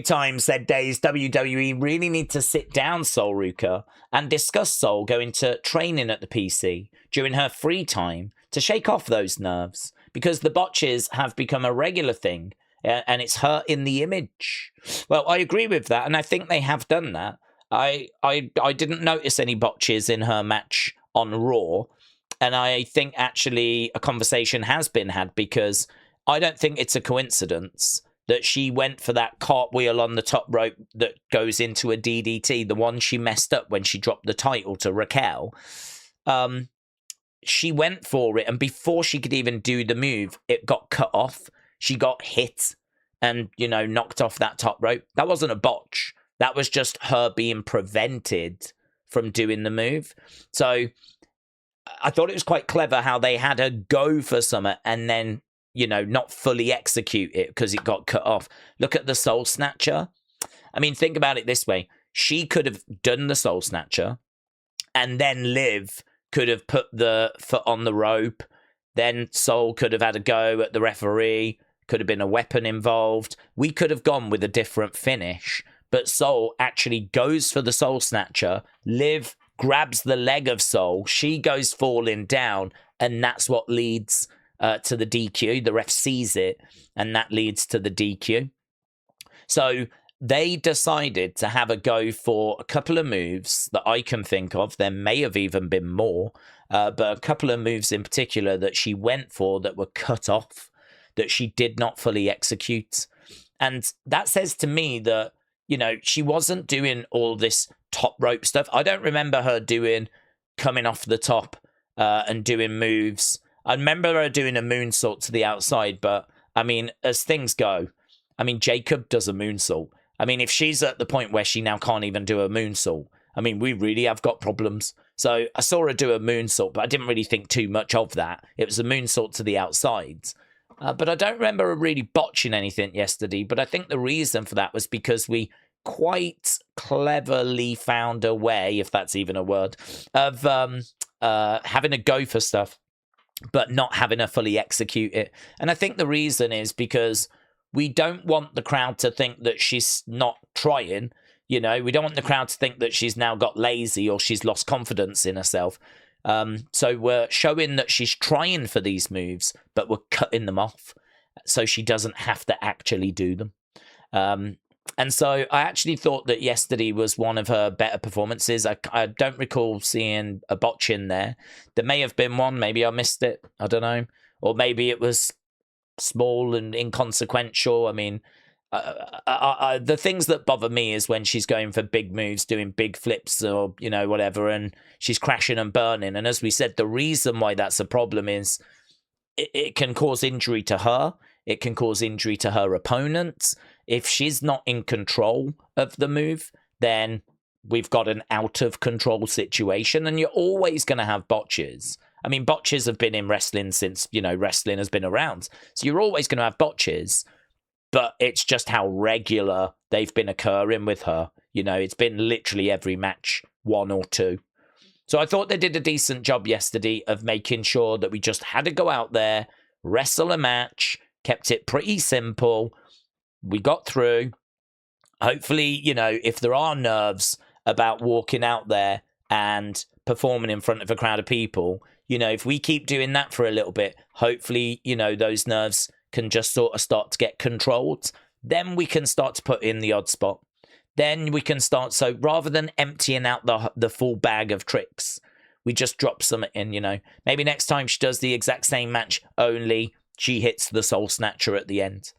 Time said Daze WWE really need to sit down Sol Ruca and discuss Sol going to training at the PC during her free time to shake off those nerves, because the botches have become a regular thing and it's hurting the image. Well, I agree with that, and I think they have done that. I didn't notice any botches in her match on Raw, and I think actually a conversation has been had, because I don't think it's a coincidence that she went for that cartwheel on the top rope that goes into a DDT, the one she messed up when she dropped the title to Raquel. She went for it, and before she could even do the move, it got cut off. She got hit and, knocked off that top rope. That wasn't a botch. That was just her being prevented from doing the move. So I thought it was quite clever how they had her go for something and then, not fully execute it because it got cut off. Look at the Soul Snatcher. I mean, think about it this way. She could have done the Soul Snatcher, and then Liv could have put the foot on the rope. Then Soul could have had a go at the referee. Could have been a weapon involved. We could have gone with a different finish, but Soul actually goes for the Soul Snatcher. Liv grabs the leg of Soul. She goes falling down, and that's what leads to the DQ. The ref sees it, and that leads to the DQ. So they decided to have a go for a couple of moves that I can think of. There may have even been more, but a couple of moves in particular that she went for that were cut off, that she did not fully execute. And that says to me that, she wasn't doing all this top rope stuff. I don't remember her coming off the top and doing moves. I remember her doing a moonsault to the outside, but I mean, as things go, Jacob does a moonsault. I mean, if she's at the point where she now can't even do a moonsault, we really have got problems. So I saw her do a moonsault, but I didn't really think too much of that. It was a moonsault to the outside. But I don't remember her really botching anything yesterday. But I think the reason for that was because we quite cleverly found a way, if that's even a word, of having a go for stuff, but not having her fully execute it. And I think the reason is because we don't want the crowd to think that she's not trying. We don't want the crowd to think that she's now got lazy or she's lost confidence in herself. So we're showing that she's trying for these moves, but we're cutting them off so she doesn't have to actually do them. And so I actually thought that yesterday was one of her better performances. I don't recall seeing a botch in there. There may have been one. Maybe I missed it. I don't know. Or maybe it was small and inconsequential. The things that bother me is when she's going for big moves, doing big flips or, whatever, and she's crashing and burning. And as we said, the reason why that's a problem is it can cause injury to her. It can cause injury to her opponents. If she's not in control of the move, then we've got an out of control situation, and you're always going to have botches. Botches have been in wrestling since, wrestling has been around. So you're always going to have botches, but it's just how regular they've been occurring with her. It's been literally every match, one or two. So I thought they did a decent job yesterday of making sure that we just had to go out there, wrestle a match, kept it pretty simple. We got through. Hopefully, if there are nerves about walking out there and performing in front of a crowd of people, if we keep doing that for a little bit, hopefully, those nerves can just sort of start to get controlled. Then we can start to put in the odd spot. Then we can start. So rather than emptying out the full bag of tricks, we just drop some in, Maybe next time she does the exact same match, only she hits the Soul Snatcher at the end.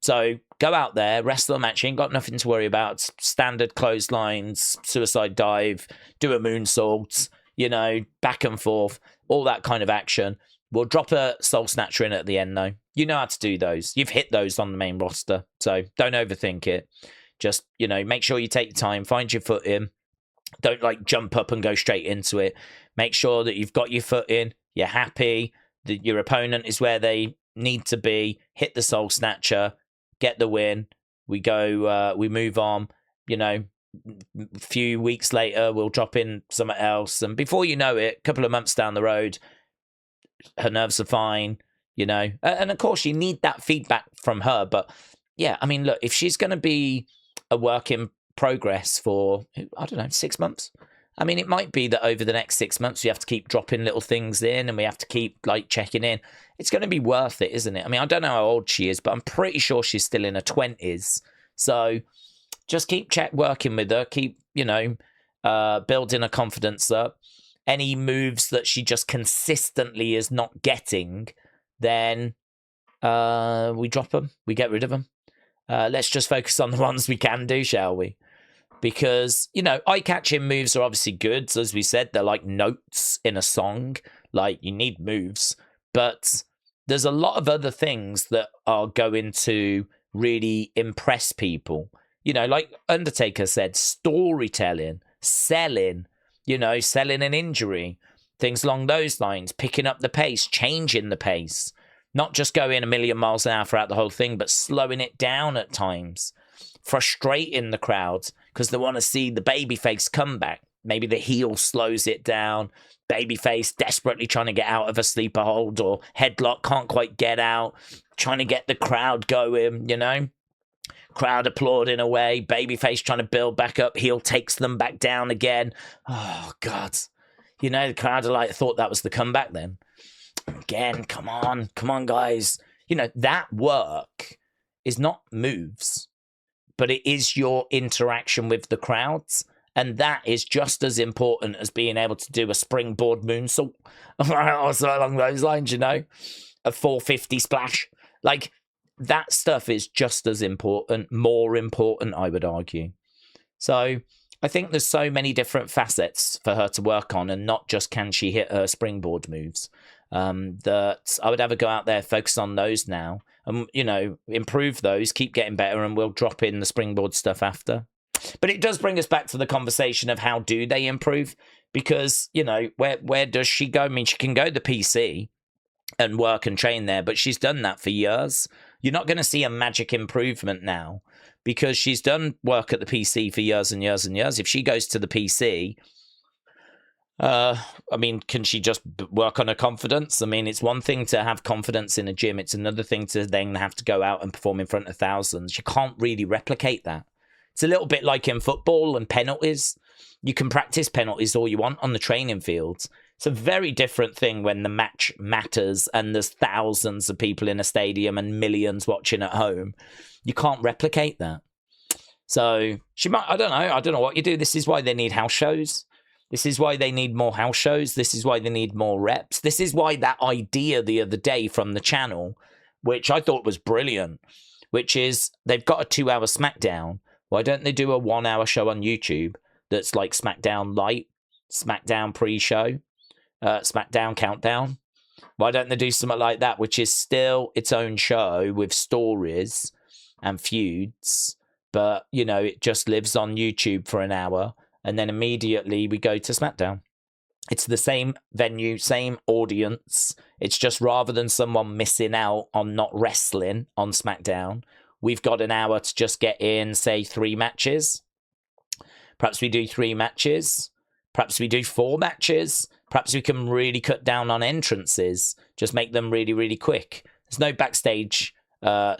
So go out there, wrestle a match. You ain't got nothing to worry about. Standard clotheslines, suicide dive, do a moonsault, back and forth, all that kind of action. We'll drop a Soul Snatcher in at the end, though. You know how to do those. You've hit those on the main roster, so don't overthink it. Just, make sure you take your time, find your foot in. Don't, jump up and go straight into it. Make sure that you've got your foot in, you're happy, that your opponent is where they need to be, hit the Soul Snatcher, get the win. We go, we move on, a few weeks later, we'll drop in something else. And before you know it, a couple of months down the road, her nerves are fine, And of course, you need that feedback from her. But yeah, I mean, look, if she's going to be a work in progress for, I don't know, 6 months. I mean, it might be that over the next 6 months, we have to keep dropping little things in and we have to keep like checking in. It's going to be worth it, isn't it? I mean, I don't know how old she is, but I'm pretty sure she's still in her 20s. So just keep working with her, keep, building her confidence up. Any moves that she just consistently is not getting, then we drop them, we get rid of them. Let's just focus on the ones we can do, shall we? Because, eye-catching moves are obviously good. So as we said, they're like notes in a song. Like, you need moves. But there's a lot of other things that are going to really impress people. Like Undertaker said, storytelling, selling, selling an injury, things along those lines, picking up the pace, changing the pace. Not just going a million miles an hour throughout the whole thing, but slowing it down at times. Frustrating the crowds because they want to see the babyface comeback. Maybe the heel slows it down. Babyface desperately trying to get out of a sleeper hold or headlock, can't quite get out. Trying to get the crowd going, Crowd applauding away. Babyface trying to build back up. Heel takes them back down again. Oh, God. The crowd are like, thought that was the comeback then. Again, come on, guys. That work is not moves, but it is your interaction with the crowds. And that is just as important as being able to do a springboard moonsault or so along those lines, a 450 splash. Like, that stuff is just as important, more important, I would argue. So I think there's so many different facets for her to work on, and not just can she hit her springboard moves. That I would have her go out there, focus on those now, and improve those, keep getting better, and we'll drop in the springboard stuff after. But it does bring us back to the conversation of how do they improve? Because where does she go? I mean, she can go the PC and work and train there, but she's done that for years. You're not going to see a magic improvement now because she's done work at the PC for years and years and years. If she goes to the PC, I mean, can she just work on her confidence? I mean, it's one thing to have confidence in a gym. It's another thing to then have to go out and perform in front of thousands. You can't really replicate that. It's a little bit like in football and penalties. You can practice penalties all you want on the training fields. It's a very different thing when the match matters and there's thousands of people in a stadium and millions watching at home. You can't replicate that. So she might, I don't know what you do. This is why they need house shows. This is why they need more house shows. This is why they need more reps. This is why that idea the other day from the channel, which I thought was brilliant, which is they've got a 2-hour SmackDown. Why don't they do a 1-hour show on YouTube that's like SmackDown Light, SmackDown pre-show, SmackDown Countdown? Why don't they do something like that, which is still its own show with stories and feuds, but, it just lives on YouTube for an hour, and then immediately we go to SmackDown. It's the same venue, same audience. It's just rather than someone missing out on not wrestling on SmackDown, we've got an hour to just get in, say, 3 matches. Perhaps we do 3 matches. Perhaps we do 4 matches. Perhaps we can really cut down on entrances. Just make them really, really quick. There's no backstage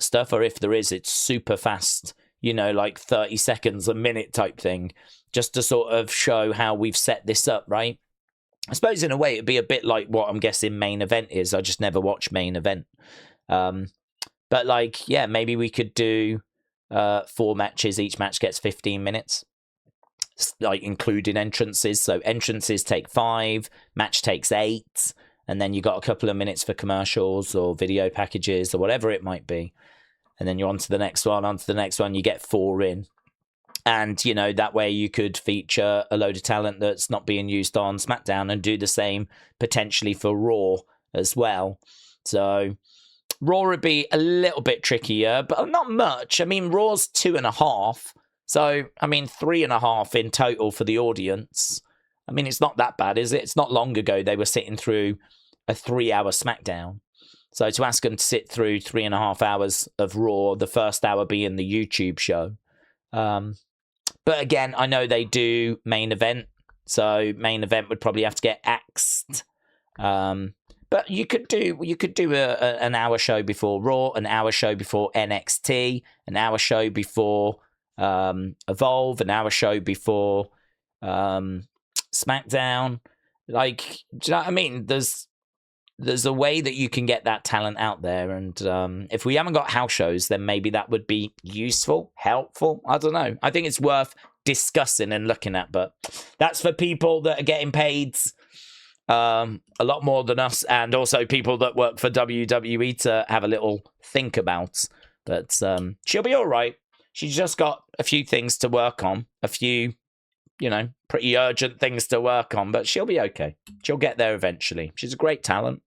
stuff, or if there is, it's super fast. Like 30 seconds a minute type thing, just to sort of show how we've set this up, right? I suppose in a way it'd be a bit like what I'm guessing Main Event is. I just never watch Main Event. But like, yeah, maybe we could do 4 matches. Each match gets 15 minutes, like including entrances. So entrances take 5, match takes 8, and then you got a couple of minutes for commercials or video packages or whatever it might be. And then you're on to the next one, you get 4 in. And, that way you could feature a load of talent that's not being used on SmackDown and do the same potentially for Raw as well. So Raw would be a little bit trickier, but not much. I mean, Raw's 2.5. So, 3.5 in total for the audience. I mean, it's not that bad, is it? It's not long ago they were sitting through a 3-hour SmackDown. So to ask them to sit through 3.5 hours of Raw, the first hour being the YouTube show. But again, I know they do Main Event. So Main Event would probably have to get axed. But But you could do an hour show before Raw, an hour show before NXT, an hour show before Evolve, an hour show before SmackDown. Like, do you know what I mean? There's a way that you can get that talent out there, and if we haven't got house shows, then maybe that would be useful, helpful. I don't know. I think it's worth discussing and looking at, but that's for people that are getting paid a lot more than us, and also people that work for WWE to have a little think about. But she'll be all right. She's just got a few things to work on, a few, pretty urgent things to work on, but she'll be okay. She'll get there eventually. She's a great talent.